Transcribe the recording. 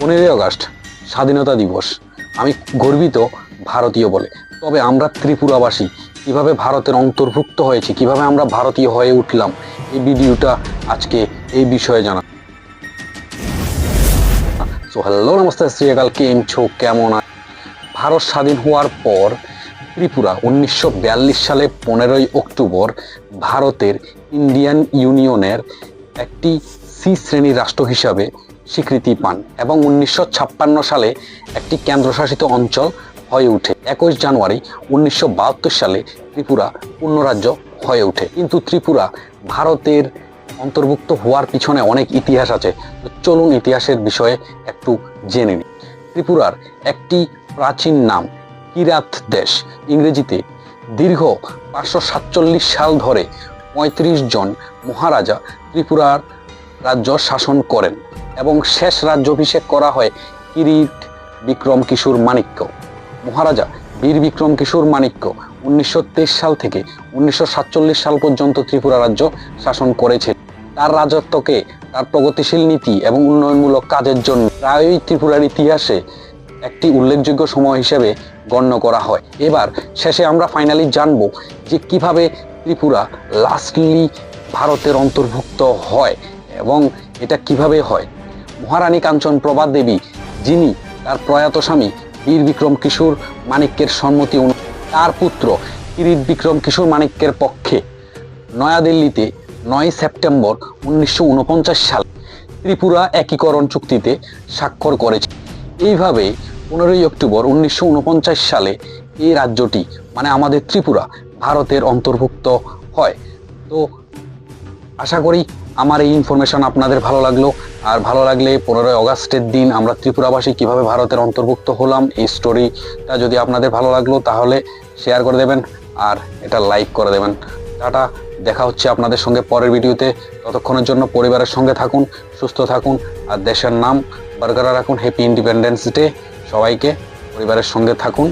15ই August স্বাধীনতা দিবস। আমি গর্বিত ভারতীয় বলে। তবে আমরা ত্রিপুরাবাসী কিভাবে ভারতের অন্তর্ভুক্ত হয়েছি, কিভাবে আমরা ভারতীয় হয়ে উঠলাম, এই ভিডিওটা আজকে এই বিষয়ে জানা। সো হ্যালো, নমস্তে, শ্রীকাল, কেমন? ভারত স্বাধীন হওয়ার পর ত্রিপুরা 1942 সালে 15ই অক্টোবর ভারতের ইন্ডিয়ান ইউনিয়নের একটি সি শ্রেণীর রাষ্ট্র হিসাবে স্বীকৃতি পান এবং 1956 সালে একটি কেন্দ্রশাসিত অঞ্চল হয়ে ওঠে। 21 জানুয়ারি 1972 সালে ত্রিপুরা পূর্ণ রাজ্য হয়ে ওঠে। কিন্তু ত্রিপুরা ভারতের অন্তর্ভুক্ত হওয়ার পিছনে অনেক ইতিহাস আছে। চলুন ইতিহাসের বিষয়ে একটু জেনে নিই। ত্রিপুরার একটি প্রাচীন নাম কিরাত দেশ। ইংরেজিতে দীর্ঘ 547 সাল ধরে 35 জন মহারাজা ত্রিপুরার রাজ্য শাসন করেন এবং শেষ রাজ্যাভিষেক করা হয় কিরিট বিক্রম কিশোর মাণিক্য। মহারাজা বীর বিক্রম কিশোর মাণিক্য 1923 সাল থেকে 1947 সাল পর্যন্ত ত্রিপুরা রাজ্য শাসন করেছে। তার রাজত্বকে তার প্রগতিশীল নীতি এবং উন্নয়নমূলক কাজের জন্য প্রায়ই ত্রিপুরার ইতিহাসে একটি উল্লেখযোগ্য সময় হিসেবে গণ্য করা হয়। এবার শেষে আমরা ফাইনালি জানবো যে কিভাবে ত্রিপুরা লাস্টলি ভারতের অন্তর্ভুক্ত হয় এবং এটা কিভাবে হয়। মহারানী কাঞ্চন প্রভা দেবী, যিনি তার প্রয়াত স্বামী বীর বিক্রম কিশোর মাণিক্যের সম্মতি তার পুত্র কিরিট বিক্রম কিশোর মাণিক্যের পক্ষে নয়াদিল্লিতে 9 সেপ্টেম্বর 1949 সালে ত্রিপুরা একীকরণ চুক্তিতে স্বাক্ষর করেছে। এইভাবে 15ই অক্টোবর 1949 সালে এই রাজ্যটি মানে আমাদের ত্রিপুরা ভারতের অন্তর্ভুক্ত হয়। তো আশা করি আমার এই ইনফরমেশন আপনাদের ভালো লাগলো। আর ভালো লাগলে 15ই আগস্টের দিন আমরা ত্রিপুরাবাসী কিভাবে ভারতের অন্তর্ভুক্ত হলাম, এই স্টোরিটা যদি আপনাদের ভালো লাগলো তাহলে শেয়ার করে দেবেন আর এটা লাইক করে দেবেন। টাটা, দেখা হচ্ছে আপনাদের সঙ্গে পরের ভিডিওতে। ততক্ষণের জন্য পরিবারের সঙ্গে থাকুন, সুস্থ থাকুন আর দেশের নাম বরকরার রাখুন। হ্যাপি ইন্ডিপেন্ডেন্স ডে সবাইকে। পরিবারের সঙ্গে থাকুন।